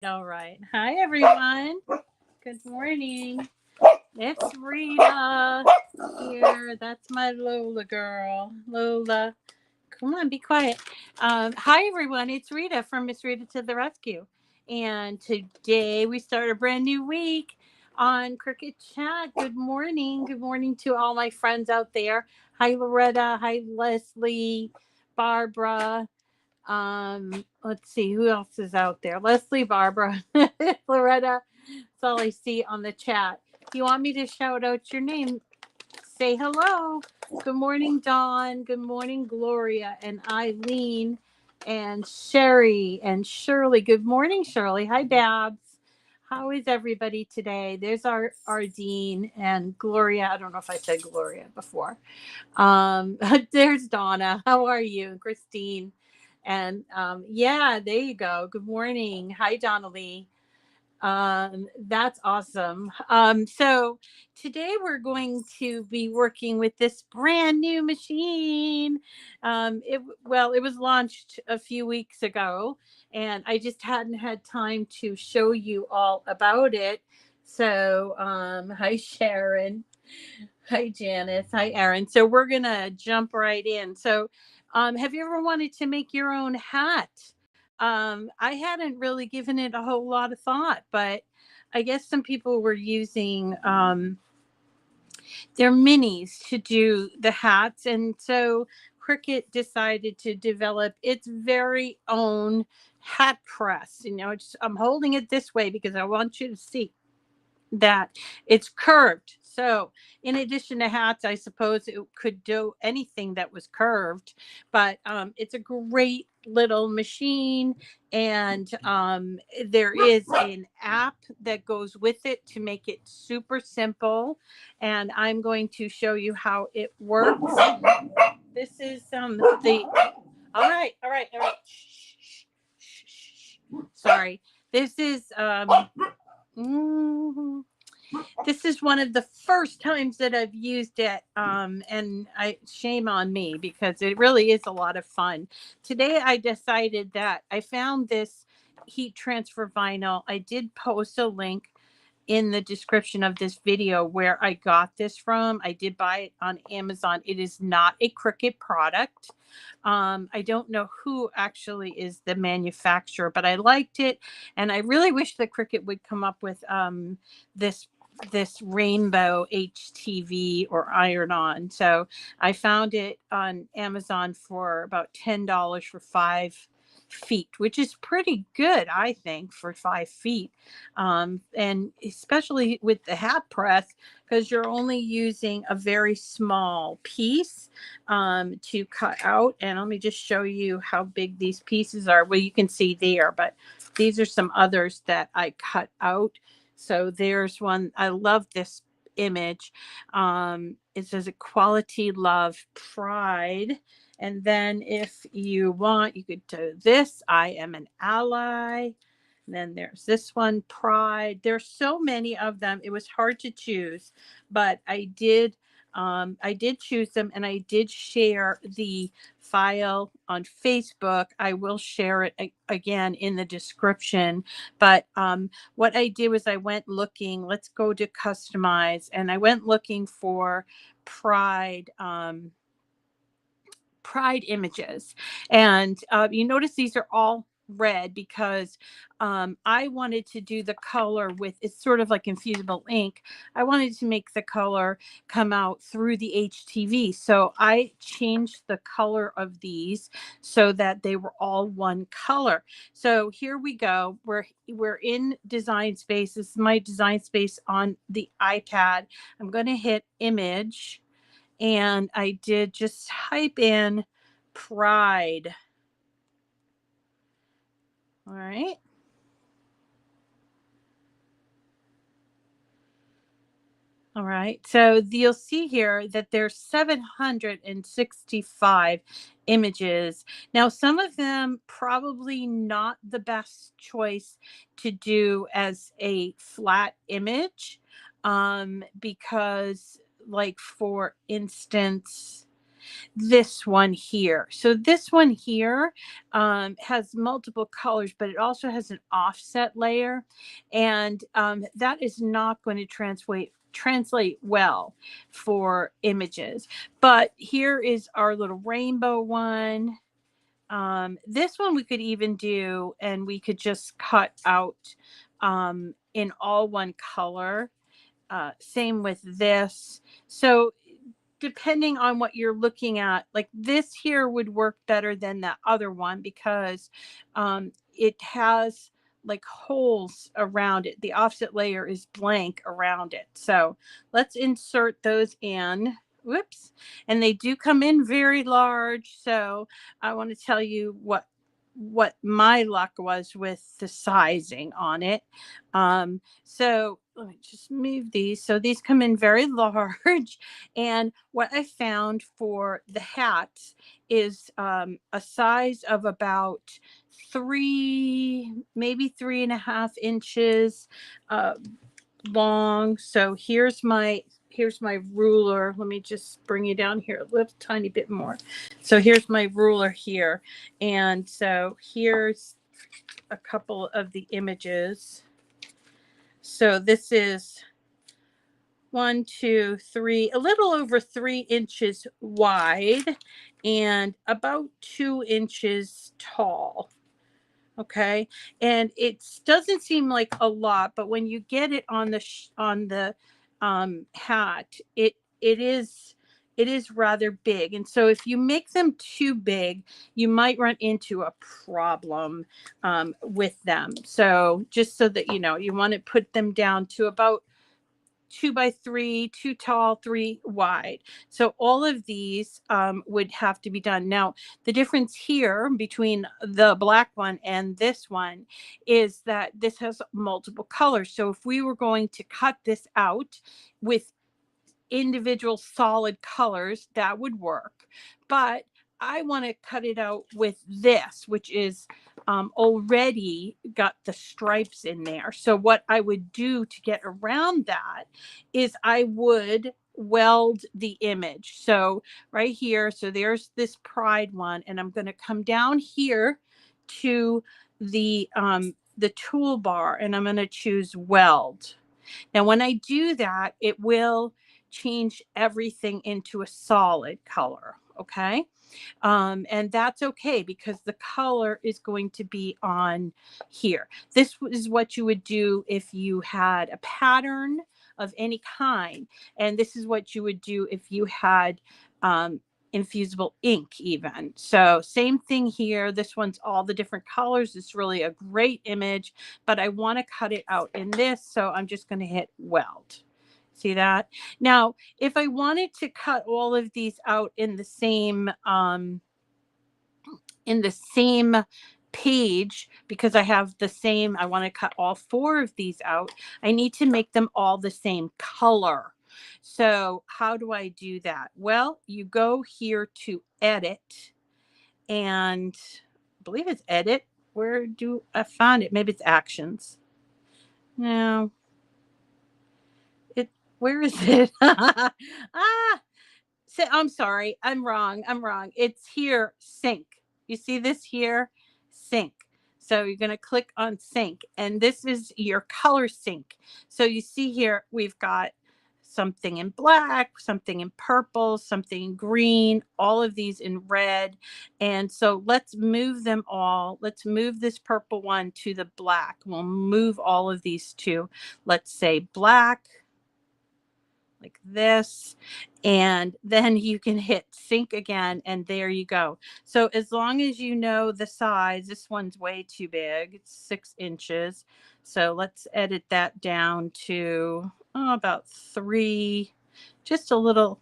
All right. Hi, everyone. Good morning. It's Rita here. That's my Lola girl. Lola, come on, be quiet. Hi, everyone. It's Rita from Miss Rita to the Rescue. And today we start a brand new week on Cricut Chat. Good morning. Good morning to all my friends out there. Hi, Loretta. Hi, Leslie, Barbara. Let's see who else is out there. Leslie, Barbara, Loretta. That's all I see on the chat. If you want me to shout out your name, say hello. Good morning, Dawn. Good morning, Gloria and Eileen and Sherry and Shirley. Good morning, Shirley. Hi, Babs. How is everybody today? There's our Dean and Gloria. I don't know if I said Gloria before. There's Donna. How are you? Christine. And yeah, there you go. Good morning. Hi, Donnelly. That's awesome. So today we're going to be working with this brand new machine. It was launched a few weeks ago, and I just hadn't had time to show you all about it. So, hi Sharon. Hi, Janice. Hi, Aaron. So we're gonna jump right in. So, have you ever wanted to make your own hat? I hadn't really given it a whole lot of thought, but I guess some people were using their minis to do the hats, and so Cricut decided to develop its very own hat press. I'm holding it this way because I want you to see that it's curved. So, in addition to hats, I suppose it could do anything that was curved, but it's a great little machine. And there is an app that goes with it to make it super simple. And I'm going to show you how it works. This is the. All right, all right, all right. Shh, shh, shh, shh, shh. Sorry. This is mm, this is one of the first times that I've used it. And I shame on me because it really is a lot of fun. Today I decided that I found this heat transfer vinyl. I did post a link in the description of this video where I got this from. I did buy it on Amazon. It is not a Cricut product. I don't know who actually is the manufacturer, but I liked it, and I really wish that Cricut would come up with this rainbow HTV or iron-on. So I found it on Amazon for about $10 for 5 feet, which is pretty good, I think, for 5 feet. And especially with the hat press, because you're only using a very small piece to cut out. And let me just show you how big these pieces are. Well, you can see there, but these are some others that I cut out. So there's one. I love this image. It says equality, love, pride. And then if you want, you could do this. I am an ally. And then there's this one, pride. There's so many of them. It was hard to choose, but I did choose them, and I did share the file on Facebook. I will share it again in the description. But what I did was I went looking. Let's go to customize, and I went looking for pride. Pride images, and you notice these are all red because I wanted to do the color with, it's sort of like infusible ink. I wanted to make the color come out through the HTV, so I changed the color of these so that they were all one color. So here we go. We're in Design Space. This is my Design Space on the iPad. I'm going to hit image, and I did just type in pride. All right. All right. So you'll see here that there's 765 images. Now, some of them probably not the best choice to do as a flat image, because, like, for instance, this one here. So this one here has multiple colors, but it also has an offset layer, and that is not going to translate well for images. But here is our little rainbow one. This one we could even do, and we could just cut out in all one color. Same with this. So depending on what you're looking at, like this here would work better than that other one because it has like holes around it. The offset layer is blank around it. So let's insert those in. Whoops. And they do come in very large. So I want to tell you what my luck was with the sizing on it. So let me just move these. So these come in very large. And what I found for the hats is a size of about maybe 3.5 inches long. So here's my ruler. Let me just bring you down here a little tiny bit more. So here's my ruler here. And so here's a couple of the images. So this is 1, 2, 3, a little over 3 inches wide and about 2 inches tall. Okay. And it doesn't seem like a lot, but when you get it on the hat, it is rather big. And so if you make them too big, you might run into a problem with them. So just so that you know, you want to put them down to about 2 by 3, 2 tall, 3 wide. So all of these would have to be done. Now, the difference here between the black one and this one is that this has multiple colors. So if we were going to cut this out with individual solid colors, that would work. But I want to cut it out with this, which is already got the stripes in there. So what I would do to get around that is I would weld the image. So right here, so there's this pride one, and I'm going to come down here to the toolbar, and I'm going to choose weld. Now, when I do that, it will change everything into a solid color. Okay. And that's okay because the color is going to be on here. This is what you would do if you had a pattern of any kind. And this is what you would do if you had infusible ink even. So same thing here. This one's all the different colors. It's really a great image, but I want to cut it out in this. So I'm just going to hit weld. See that? Now, if I wanted to cut all of these out in the same page, because I have the same, I want to cut all 4 of these out, I need to make them all the same color. So how do I do that? Well, you go here to edit, and I believe it's edit. Where do I find it? Maybe it's actions. No. Where is it? Ah, so I'm sorry. I'm wrong. It's here, sync. You see this here? Sync. So you're going to click on sync, and this is your color sync. So you see here, we've got something in black, something in purple, something in green, all of these in red. And so let's move them all. Let's move this purple one to the black. We'll move all of these to, let's say, black, like this, and then you can hit sync again, and there you go. So as long as you know the size, this one's way too big, it's 6 inches. So let's edit that down to about 3, just a little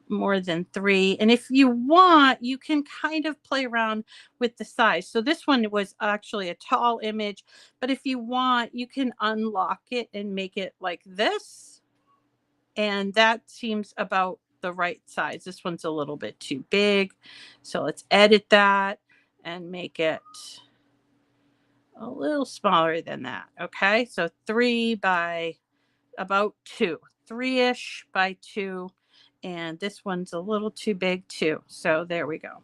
more than 3. And if you want, you can kind of play around with the size. So this one was actually a tall image, but if you want, you can unlock it and make it like this. And that seems about the right size. This one's a little bit too big. So let's edit that and make it a little smaller than that. Okay. So 3 by about 2, 3-ish by 2. And this one's a little too big too. So there we go.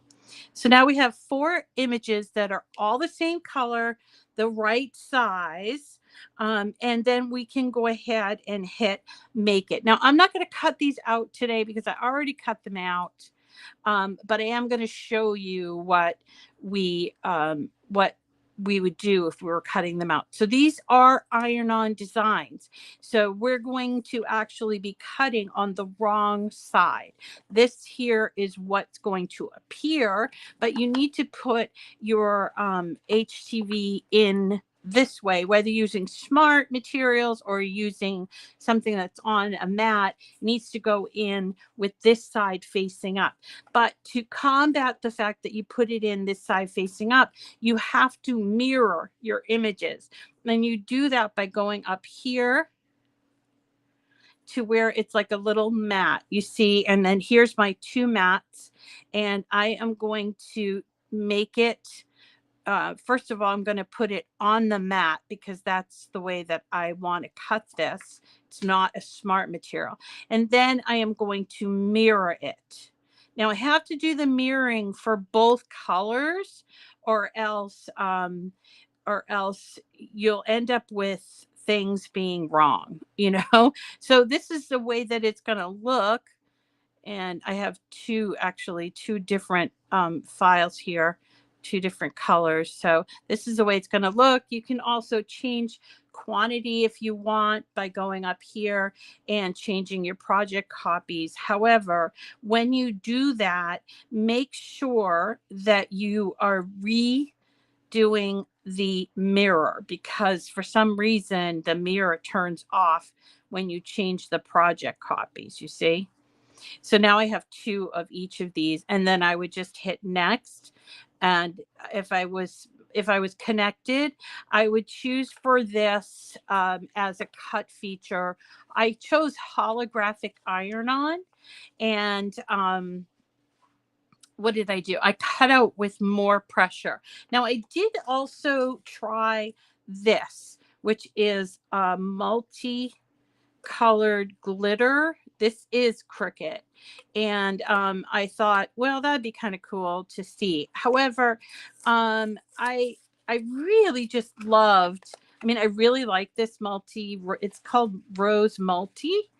So now we have 4 images that are all the same color, the right size. And then we can go ahead and hit make it. Now, I'm not going to cut these out today because I already cut them out. But I am going to show you what we would do if we were cutting them out. So these are iron-on designs. So we're going to actually be cutting on the wrong side. This here is what's going to appear, but you need to put your HTV in this way, whether using smart materials or using something that's on a mat, needs to go in with this side facing up. But to combat the fact that you put it in this side facing up, you have to mirror your images. And you do that by going up here to where it's like a little mat, you see, and then here's my 2 mats, and I am going to make it first of all, I'm going to put it on the mat because that's the way that I want to cut this. It's not a smart material. And then I am going to mirror it. Now I have to do the mirroring for both colors, or else you'll end up with things being wrong, you know? So this is the way that it's going to look. And I have two different files here, 2 different colors. So this is the way it's going to look. You can also change quantity if you want by going up here and changing your project copies. However, when you do that, make sure that you are redoing the mirror, because for some reason the mirror turns off when you change the project copies, you see? So now I have 2 of each of these, and then I would just hit next. And if I was connected, I would choose for this as a cut feature. I chose Holographic Iron-On, and what did I do? I cut out with more pressure. Now I did also try this, which is a multi-colored glitter. This is Cricut, and I thought, well, that'd be kind of cool to see. However, I really just loved. I mean, I really like this multi. It's called Rose Multi,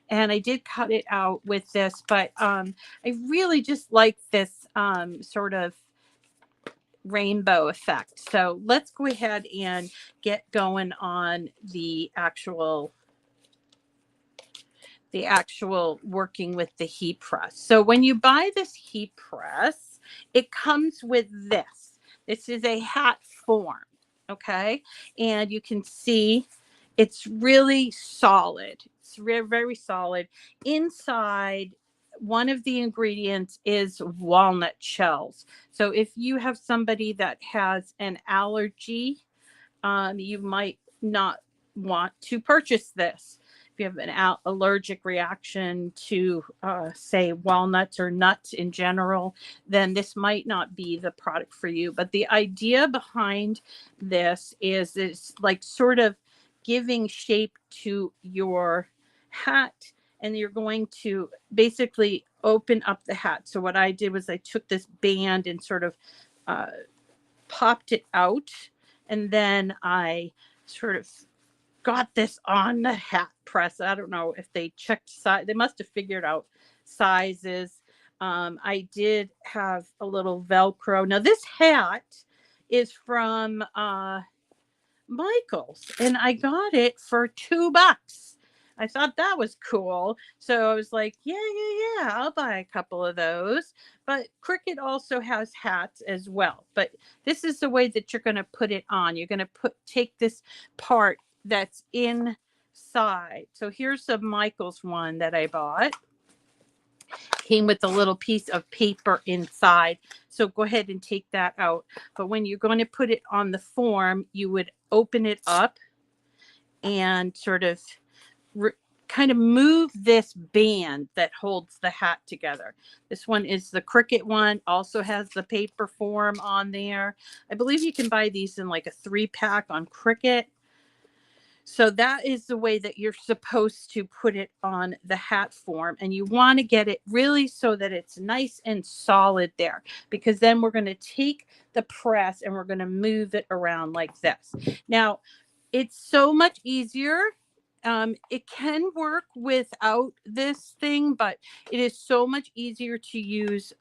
and I did cut it out with this, but I really just like this sort of rainbow effect. So let's go ahead and get going on the actual working with the heat press. So when you buy this heat press, it comes with this. This is a hat form, okay? And you can see it's really solid. It's very solid. Inside, one of the ingredients is walnut shells. So if you have somebody that has an allergy, you might not want to purchase this. If you have an allergic reaction to, say, walnuts or nuts in general, then this might not be the product for you. But the idea behind this is it's like sort of giving shape to your hat, and you're going to basically open up the hat. So what I did was I took this band and sort of popped it out, and then I sort of got this on the hat press. I don't know if they checked size. They must have figured out sizes. I did have a little Velcro. Now this hat is from Michael's, and I got it for $2. I thought that was cool. So I was like, yeah, I'll buy a couple of those. But Cricut also has hats as well. But this is the way that you're going to put it on. You're going to take this part that's inside. So here's the Michael's one that I bought. Came with a little piece of paper inside. So go ahead and take that out. But when you're going to put it on the form, you would open it up and sort of kind of move this band that holds the hat together. This one is the Cricut one, also has the paper form on there. I believe you can buy these in like a 3-pack on Cricut. So that is the way that you're supposed to put it on the hat form. And you want to get it really so that it's nice and solid there, because then we're going to take the press and we're going to move it around like this. Now, it's so much easier. It can work without this thing, but it is so much easier to use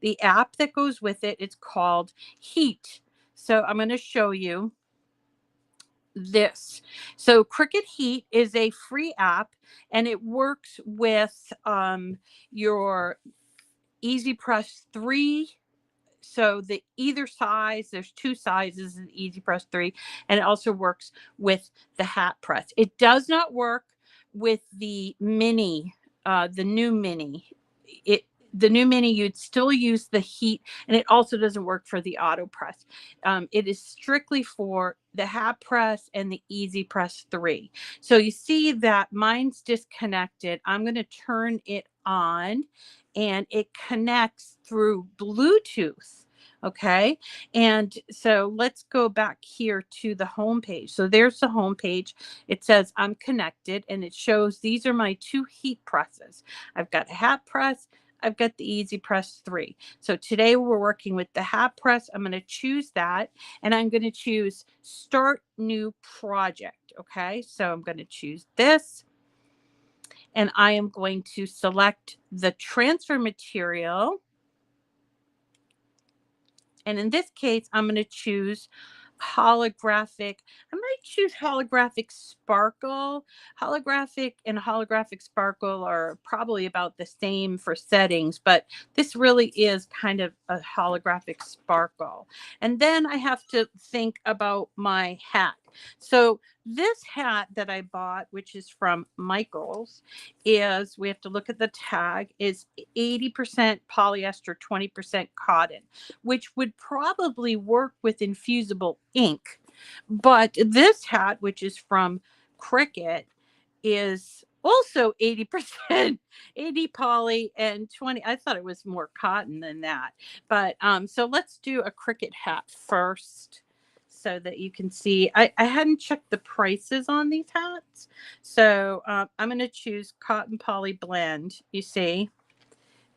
the app that goes with it. It's called Heat. So I'm going to show you this. So Cricut Heat is a free app, and it works with your Easy Press 3. So the either size, there's two sizes in Easy Press 3, and it also works with the Hat Press. It does not work with the mini, the new mini. The new mini, you'd still use the heat, and it also doesn't work for the auto press. It is strictly for the Hat Press and the Easy Press 3. So you see that mine's disconnected. I'm going to turn it on, and it connects through Bluetooth. Okay. And so let's go back here to the home page. So there's the home page. It says I'm connected, and it shows these are my two heat presses. I've got a hat press. I've got the Easy Press 3. So today we're working with the hat press. I'm going to choose that, and I'm going to choose Start New Project. Okay. So I'm going to choose this, and I am going to select the transfer material. And in this case, I'm going to choose holographic. I might choose holographic sparkle. Holographic and holographic sparkle are probably about the same for settings, but this really is kind of a holographic sparkle. And then I have to think about my hat. So this hat that I bought, which is from Michaels, is, we have to look at the tag, is 80% polyester, 20% cotton, which would probably work with infusible ink. But this hat, which is from Cricut, is also 80% 80 poly and 20. I thought it was more cotton than that. But so let's do a Cricut hat first, so that you can see. I hadn't checked the prices on these hats. So I'm going to choose cotton poly blend, you see.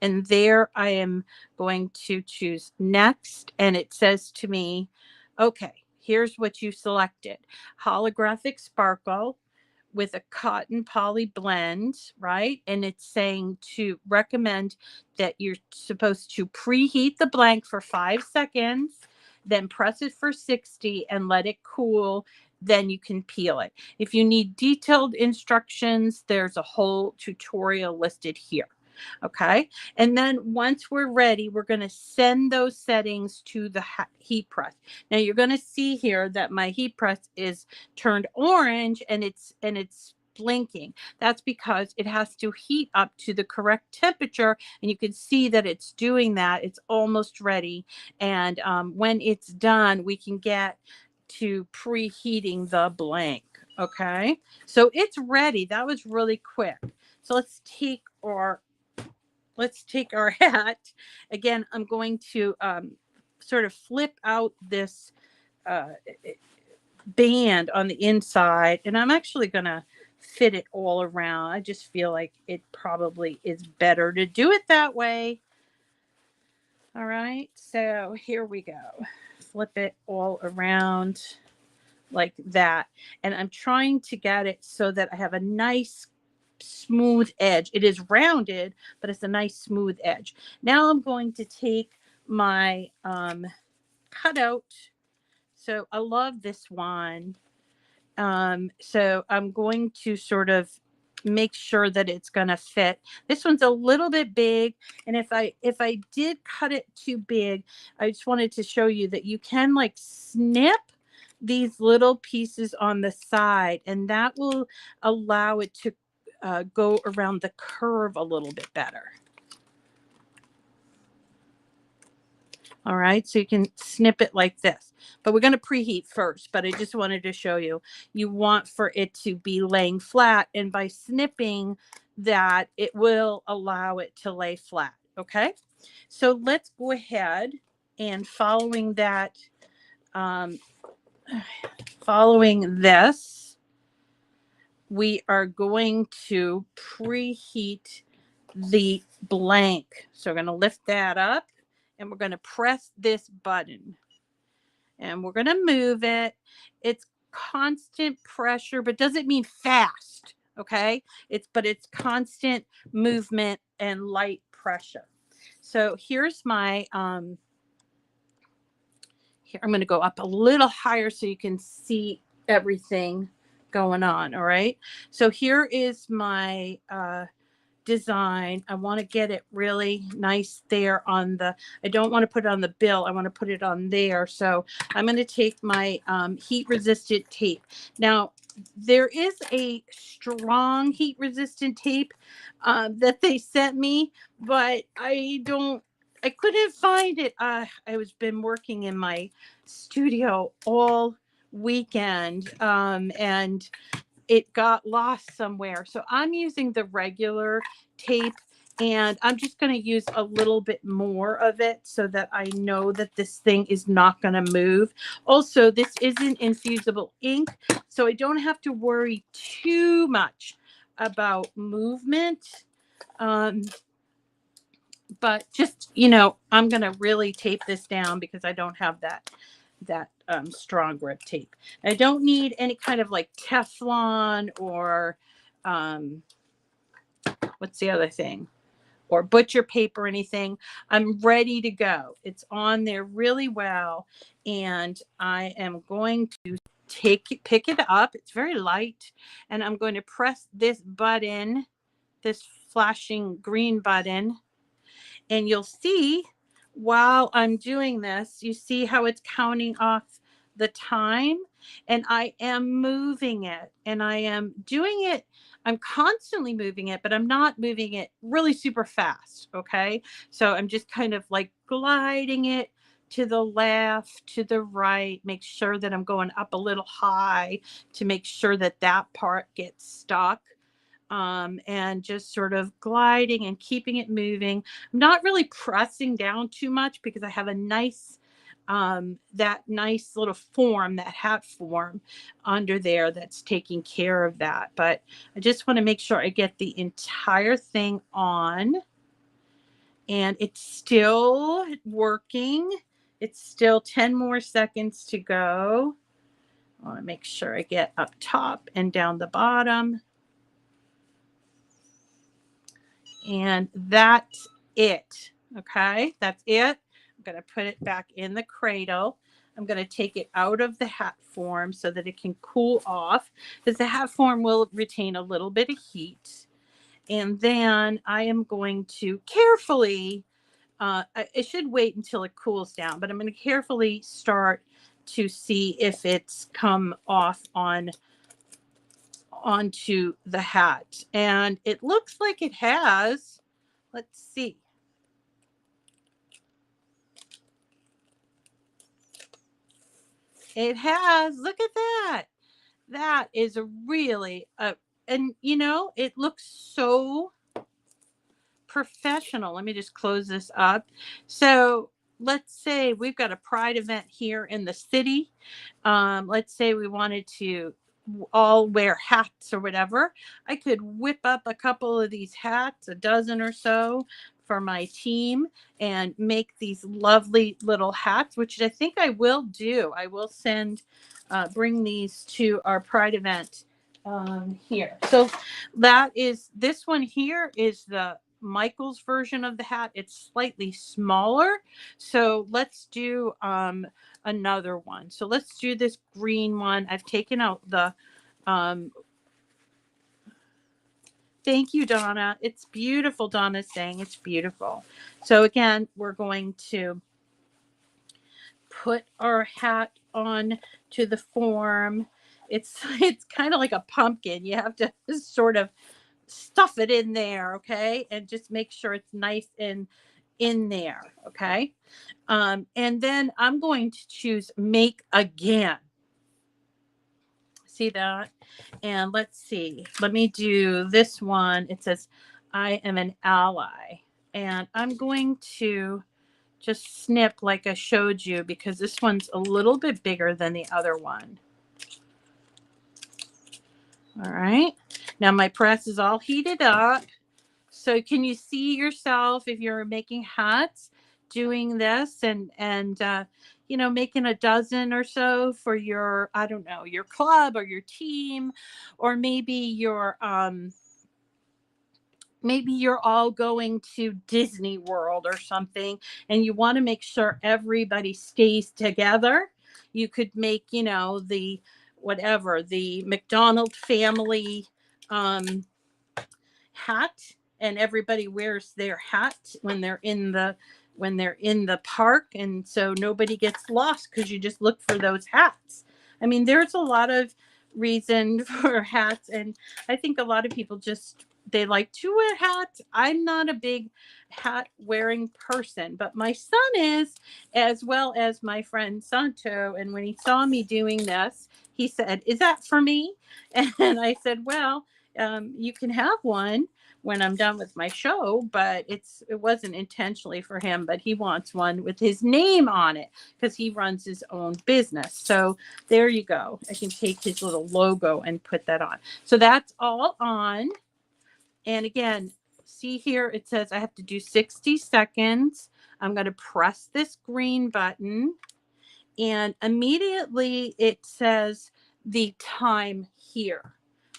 And there I am going to choose next. And it says to me, okay, here's what you selected. Holographic sparkle with a cotton poly blend, right? And it's saying to recommend that you're supposed to preheat the blank for 5 seconds, then press it for 60 and let it cool. Then you can peel it. If you need detailed instructions, there's a whole tutorial listed here. Okay. And then once we're ready, we're going to send those settings to the heat press. Now you're going to see here that my heat press is turned orange, and it's blinking. That's because it has to heat up to the correct temperature, and you can see that it's doing that. It's almost ready. And when it's done, we can get to preheating the blank. Okay. So it's ready. That was really quick. So let's take our hat. Again, I'm going to sort of flip out this band on the inside, and I'm actually going to fit it all around. I just feel like it probably is better to do it that way. All right, so here we go. Flip it all around like that. And I'm trying to get it so that I have a nice smooth edge. It is rounded, but it's a nice smooth edge. Now I'm going to take my cutout. So I love this one. So I'm going to sort of make sure that it's going to fit. This one's a little bit big, and if I did cut it too big, I just wanted to show you that you can like snip these little pieces on the side, and that will allow it to go around the curve a little bit better. All right, so you can snip it like this, but we're going to preheat first. But I just wanted to show you, you want for it to be laying flat, and by snipping that, it will allow it to lay flat. Okay, so let's go ahead and following that, following this, we are going to preheat the blank. So we're going to lift that up and we're going to press this button and we're going to move it. It's constant pressure, but doesn't mean fast. Okay. But it's constant movement and light pressure. So here's my, here, I'm going to go up a little higher so you can see everything going on. All right. So here is my, design. I want to get it really nice there on the, I don't want to put it on the bill. I want to put it on there. So I'm going to take my heat resistant tape. Now there is a strong heat resistant tape that they sent me, but I couldn't find it. I was been working in my studio all weekend and it got lost somewhere. So I'm using the regular tape and I'm just going to use a little bit more of it so that I know that this thing is not going to move. Also, this isn't infusible ink, so I don't have to worry too much about movement. But just, you know, I'm going to really tape this down because I don't have that strong grip tape. I don't need any kind of like Teflon or what's the other thing, or butcher paper or anything. I'm ready to go. It's on there really well, and I am going to pick it up. It's very light, and I'm going to press this button, this flashing green button, and you'll see while I'm doing this, you see how it's counting off the time, and I am moving it and I am doing it. I'm constantly moving it, but I'm not moving it really super fast. Okay. So I'm just kind of like gliding it to the left, to the right, make sure that I'm going up a little high to make sure that that part gets stuck. And just sort of gliding and keeping it moving. I'm not really pressing down too much because I have a nice, that nice little form, that hat form under there that's taking care of that. But I just want to make sure I get the entire thing on, and it's still working. It's still 10 more seconds to go. I want to make sure I get up top and down the bottom. And that's it. Okay, that's it. I'm going to put it back in the cradle. I'm going to take it out of the hat form so that it can cool off, because the hat form will retain a little bit of heat. And then I am going to carefully, I should wait until it cools down, but I'm going to carefully start to see if it's come off onto the hat, and it looks like it has. Let's see. It has. Look at that. That is a really and you know, it looks so professional. Let me just close this up. So let's say we've got a pride event here in the city. Let's say we wanted to all wear hats or whatever. I could whip up a couple of these hats, a dozen or so, for my team and make these lovely little hats, which I think I will do. I will bring these to our pride event here. So that is, this one here is the Michael's version of the hat. It's slightly smaller. So let's do another one. So let's do this green one. I've taken out the thank you, Donna. It's beautiful. Donna's saying it's beautiful. So again, we're going to put our hat on to the form. It's kind of like a pumpkin. You have to sort of stuff it in there, okay? And just make sure it's nice and in there, okay? And then I'm going to choose Make Again. See that? And let's see. Let me do this one. It says, I am an ally. And I'm going to just snip like I showed you, because this one's a little bit bigger than the other one. All right. Now my press is all heated up. So can you see yourself if you're making hats doing this and you know, making a dozen or so for your, I don't know, your club or your team, or maybe you're all going to Disney World or something and you want to make sure everybody stays together. You could make, you know, the whatever, the McDonald family um hat, and everybody wears their hat when they're in the park, and so nobody gets lost because you just look for those hats. I mean, there's a lot of reason for hats, and I think a lot of people just they like to wear hats. I'm not a big hat wearing person, but my son is, as well as my friend Santo. And when he saw me doing this, he said, "Is that for me?" And I said, "Well, you can have one when I'm done with my show, but it wasn't intentionally for him, but he wants one with his name on it because he runs his own business." So there you go. I can take his little logo and put that on. So that's all on. And again, see here, it says I have to do 60 seconds. I'm going to press this green button and immediately it says the time here.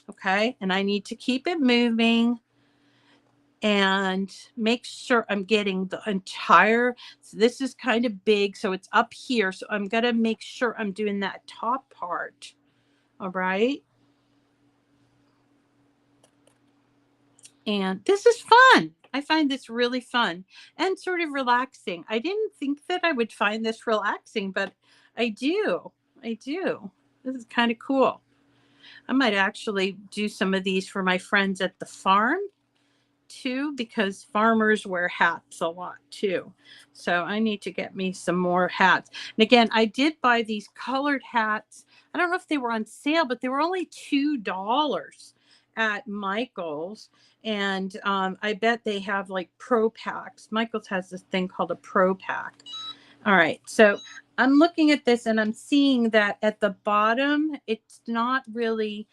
Okay. And I need to keep it moving and make sure I'm getting the entire, so this is kind of big, so it's up here. So I'm going to make sure I'm doing that top part. All right. And this is fun. I find this really fun and sort of relaxing. I didn't think that I would find this relaxing, but I do. I do. This is kind of cool. I might actually do some of these for my friends at the farm too, because farmers wear hats a lot too. So I need to get me some more hats. And again, I did buy these colored hats. I don't know if they were on sale, but they were only $2 at Michael's. And I bet they have like pro packs. Michael's has this thing called a pro pack. All right. So I'm looking at this and I'm seeing that at the bottom, it's not really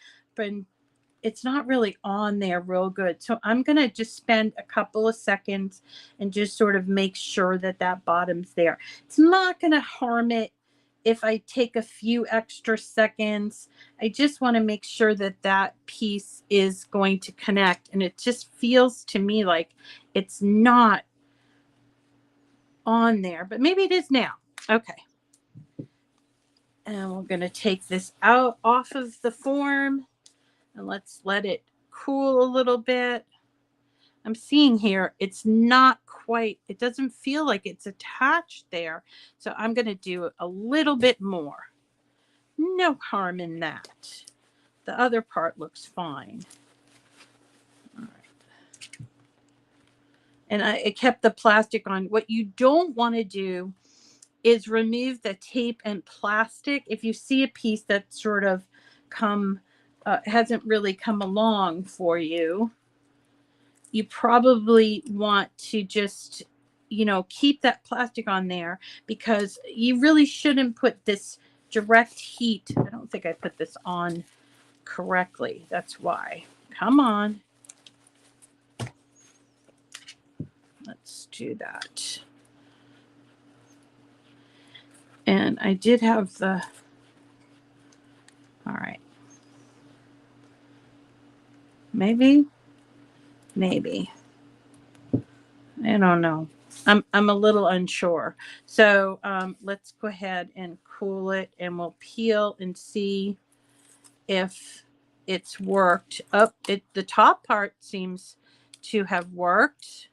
on there real good. So I'm going to just spend a couple of seconds and just sort of make sure that that bottom's there. It's not going to harm it if I take a few extra seconds. I just want to make sure that that piece is going to connect. And it just feels to me like it's not on there, but maybe it is now. Okay. And we're going to take this out off of the form and let's let it cool a little bit. I'm seeing here, it's not quite, it doesn't feel like it's attached there. So I'm going to do a little bit more. No harm in that. The other part looks fine. All right. And I kept the plastic on. What you don't want to do is remove the tape and plastic. If you see a piece that sort of hasn't really come along for you, you probably want to just, you know, keep that plastic on there because you really shouldn't put this direct heat. I don't think I put this on correctly. That's why. Come on. Let's do that. And I did have the, all right. Maybe. I don't know. I'm a little unsure. So let's go ahead and cool it and we'll peel and see if it's worked. The top part seems to have worked.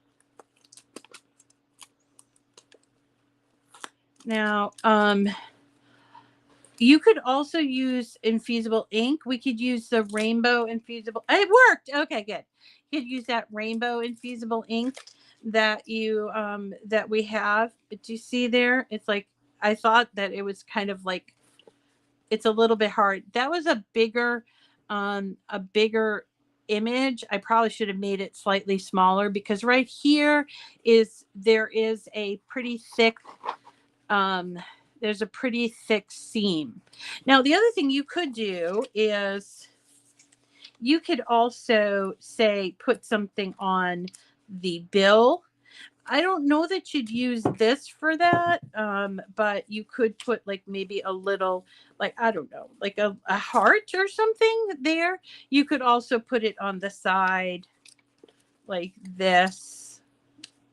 Now, you could also use infusible ink. We could use the rainbow infusible. It worked. Okay, good. You could use that rainbow infusible ink that that we have. But do you see there? It's like, I thought that it was kind of like, it's a little bit hard. That was a bigger image. I probably should have made it slightly smaller because right here there is a pretty thick there's a pretty thick seam. Now, the other thing you could do is You could also say, put something on the bill. I don't know that you'd use this for that, but you could put like maybe a little, like, I don't know, like a heart or something there. You could also put it on the side like this.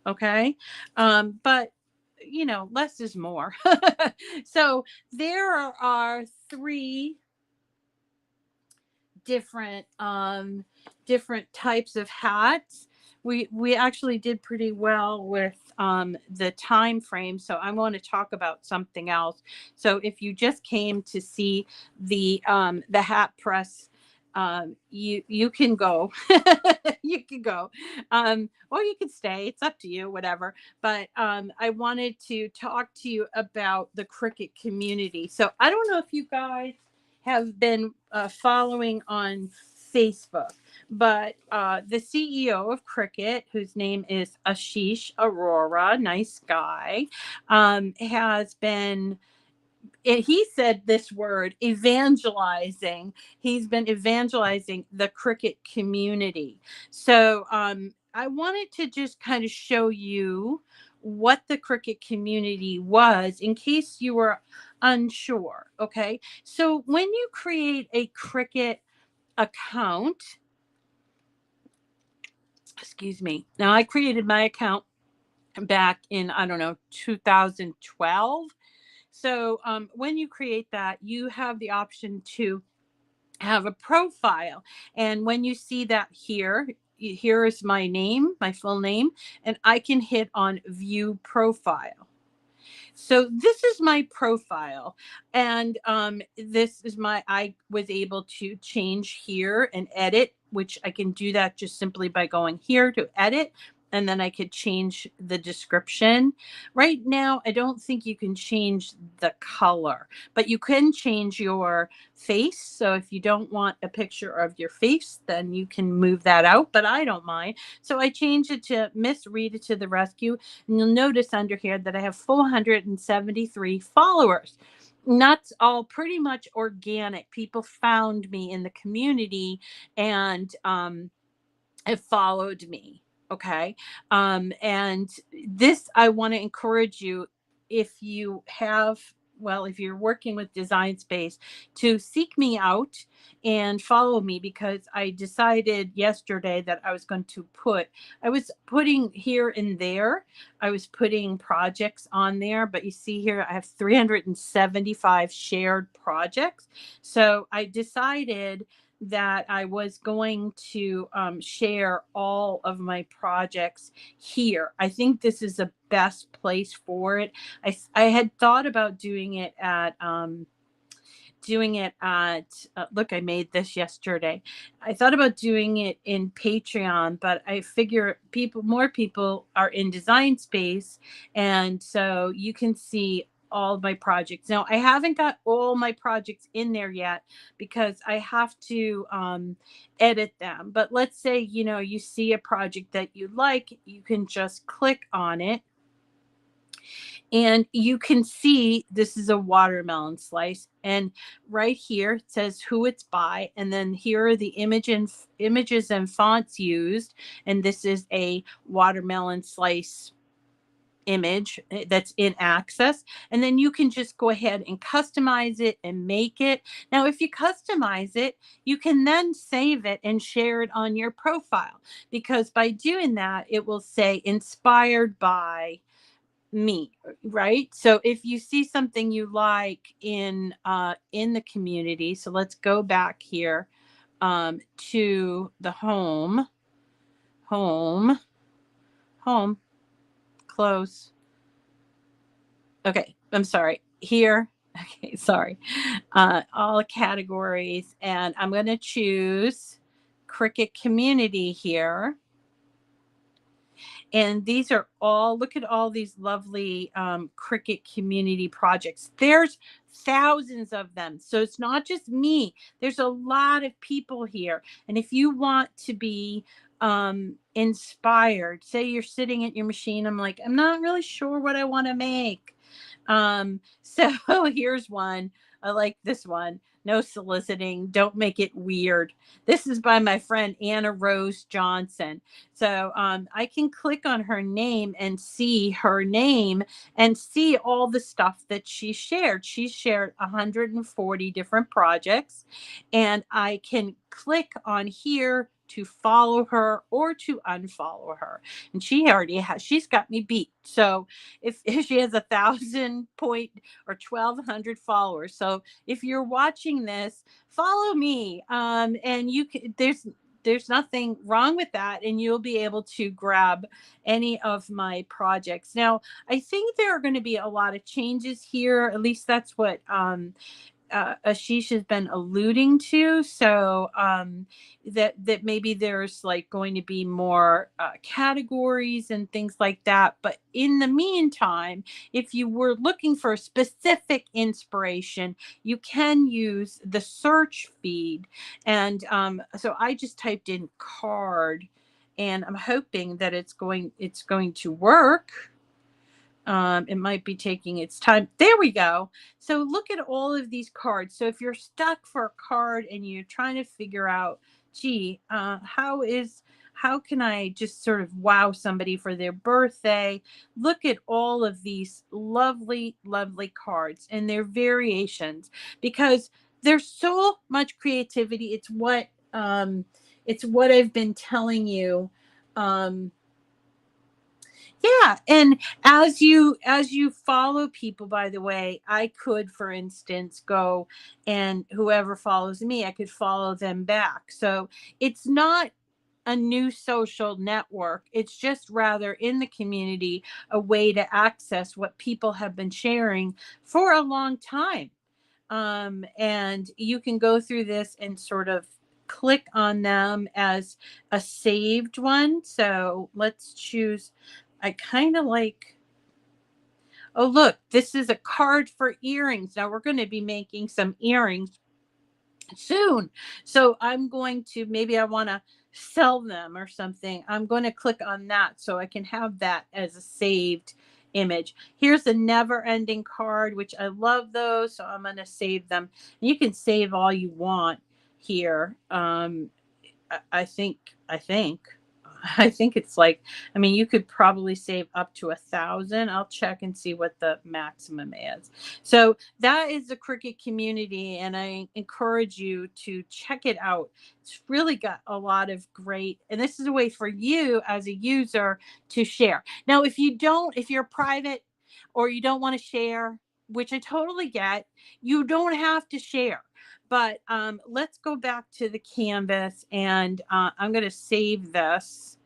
Okay. But you know, less is more. So there are three different different types of hats. We actually did pretty well with the time frame, so I want to talk about something else. So if you just came to see the hat press, you can go. You can go, or you can stay, it's up to you, whatever. But I wanted to talk to you about the Cricut community. So I don't know if you guys have been following on Facebook, but the CEO of Cricut, whose name is Ashish Arora, nice guy, has been, he said this word, evangelizing. He's been evangelizing the Cricut community. So I wanted to just kind of show you what the Cricut community was in case you were unsure. Okay. So when you create a Cricut account, excuse me. Now I created my account back in, I don't know, 2012. So when you create that, you have the option to have a profile. And when you see that here, here is my name, my full name, and I can hit on view profile. So this is my profile, and this is I was able to change here and edit, which I can do that just simply by going here to edit, and then I could change the description. Right now, I don't think you can change the color, but you can change your face. So if you don't want a picture of your face, then you can move that out, but I don't mind. So I changed it to Miss Rita to the rescue. And you'll notice under here that I have 473 followers. And that's all pretty much organic. People found me in the community and have followed me. Okay. And this, I want to encourage you, if you have, well, if you're working with Design Space, to seek me out and follow me, because I decided yesterday that I was going to I was putting here and there, I was putting projects on there, but you see here, I have 375 shared projects. So I decided that I was going to share all of my projects here. I think this is the best place for it. I had thought about doing it at look, I made this yesterday. I thought about doing it in Patreon, but I figure more people are in Design Space, and so you can see all of my projects. Now, I haven't got all my projects in there yet because I have to edit them. But let's say, you know, you see a project that you like, you can just click on it. And you can see this is a watermelon slice. And right here it says who it's by. And then here are the images and fonts used. And this is a watermelon slice image that's in Access. And then you can just go ahead and customize it and make it. Now, if you customize it, you can then save it and share it on your profile, because by doing that, it will say inspired by me, right? So if you see something you like in the community, so let's go back here to the home, close. Okay, I'm sorry. Here, okay, sorry. All categories, and I'm going to choose Cricut Community here. And these are all, look at all these lovely Cricut community projects. There's thousands of them. So it's not just me. There's a lot of people here. And if you want to be inspired, say you're sitting at your machine, I'm like, I'm not really sure what I want to make. So here's one. I like this one. No soliciting. Don't make it weird. This is by my friend Anna Rose Johnson. So I can click on her name and see her name and see all the stuff that she shared. She shared 140 different projects, and I can click on here to follow her or to unfollow her. And she already has, she's got me beat. So if she has 1,000 point or 1,200 followers. So if you're watching this, follow me. And you can, there's nothing wrong with that, and you'll be able to grab any of my projects. Now, I think there are going to be a lot of changes here. At least that's what Ashish has been alluding to. So that maybe there's like going to be more categories and things like that. But in the meantime, if you were looking for specific inspiration, you can use the search feed. And so I just typed in card, and I'm hoping that it's going to work. It might be taking its time. There we go. So look at all of these cards. So if you're stuck for a card and you're trying to figure out, gee, how can I just sort of wow somebody for their birthday? Look at all of these lovely, lovely cards and their variations, because there's so much creativity. It's what I've been telling you. Yeah, and as you follow people, by the way, I could, for instance, go and whoever follows me, I could follow them back. So it's not a new social network. It's just rather in the community a way to access what people have been sharing for a long time. And you can go through this and sort of click on them as a saved one. So let's choose. I kind of like, oh, look, this is a card for earrings. Now we're going to be making some earrings soon. So I'm going to, maybe I want to sell them or something. I'm going to click on that so I can have that as a saved image. Here's a never ending card, which I love those. So I'm going to save them. You can save all you want here. I think I think it's like, I mean, you could probably save up to 1,000. I'll check and see what the maximum is. So that is the Cricut community, and I encourage you to check it out. It's really got a lot of great, and this is a way for you as a user to share. Now, if you're private or you don't want to share, which I totally get, you don't have to share. But let's go back to the canvas, and I'm going to save this,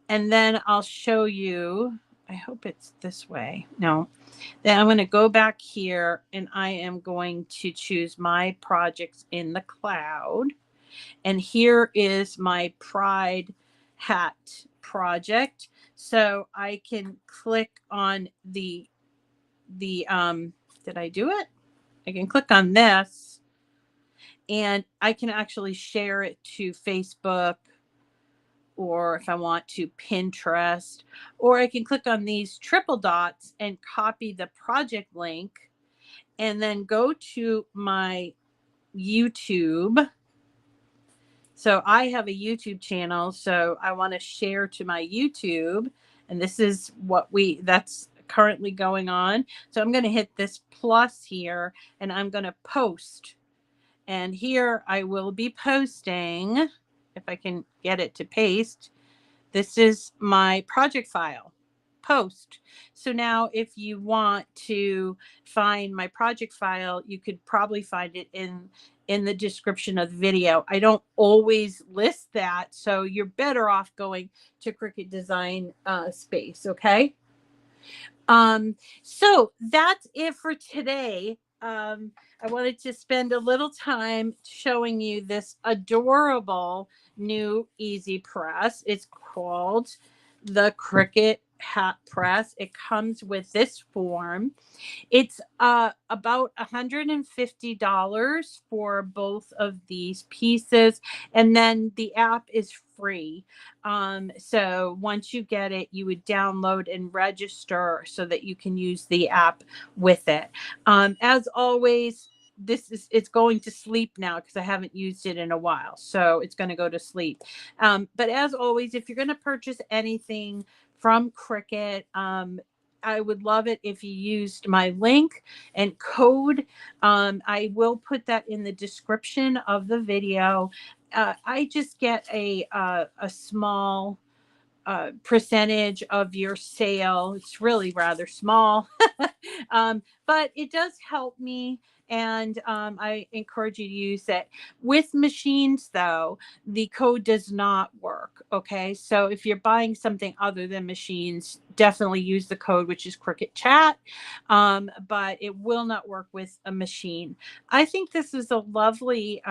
and then I'll show you. I hope it's this way. No. Then I'm going to go back here, and I am going to choose my projects in the cloud. And here is my Pride hat project. So I can click on the did I do it? I can click on this, and I can actually share it to Facebook, or if I want to, Pinterest, or I can click on these triple dots and copy the project link and then go to my YouTube. So I have a YouTube channel, so I want to share to my YouTube, and this is that's currently going on. So I'm going to hit this plus here, and I'm going to post. And here I will be posting, if I can get it to paste. This is my project file, post. So now if you want to find my project file, you could probably find it in the description of the video. I don't always list that, so you're better off going to Cricut Design Space, okay? So that's it for today. I wanted to spend a little time showing you this adorable new easy press. It's called the Cricut Hat Press. It comes with this form. It's about $150 for both of these pieces, and then the app is free. So once you get it, you would download and register so that you can use the app with it. As always, it's going to sleep now because I haven't used it in a while. So it's going to go to sleep. But as always, if you're going to purchase anything from Cricut, I would love it if you used my link and code. I will put that in the description of the video. I just get a small percentage of your sale. It's really rather small, but it does help me. And I encourage you to use it. With machines, though, the code does not work. Okay. So if you're buying something other than machines, definitely use the code, which is Cricut Chat. But it will not work with a machine. I think this is a lovely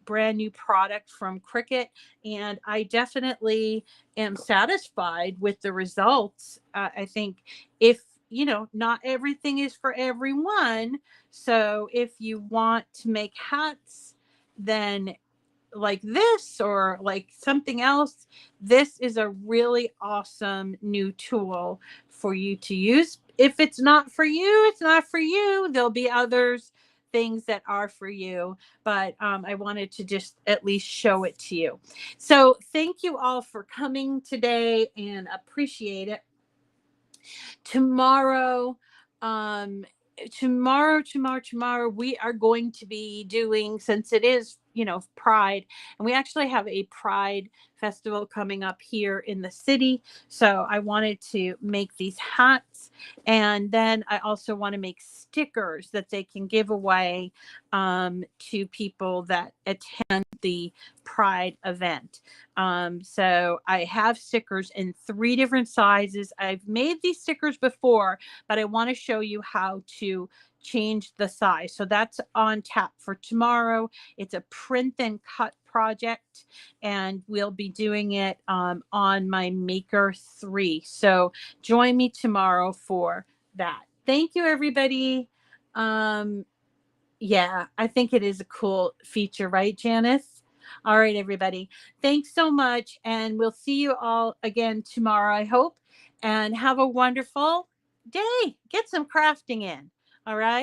brand new product from Cricut. And I definitely am satisfied with the results. I think if, not everything is for everyone. So if you want to make hats, then like this or like something else, this is a really awesome new tool for you to use. If it's not for you, it's not for you. There'll be others things that are for you, but I wanted to just at least show it to you. So thank you all for coming today and appreciate it. Tomorrow, tomorrow we are going to be doing, since it is, Pride, and we actually have a Pride festival coming up here in the city. So I wanted to make these hats, and then I also want to make stickers that they can give away to people that attend the Pride event. So I have stickers in 3 different sizes. I've made these stickers before, but I want to show you how to change the size. So that's on tap for tomorrow. It's a print and cut project, and we'll be doing it on my Maker 3. So join me tomorrow for that. Thank you, everybody. Yeah, I think it is a cool feature, right, Janice? All right, everybody. Thanks so much. And we'll see you all again tomorrow, I hope. And have a wonderful day. Get some crafting in. All right.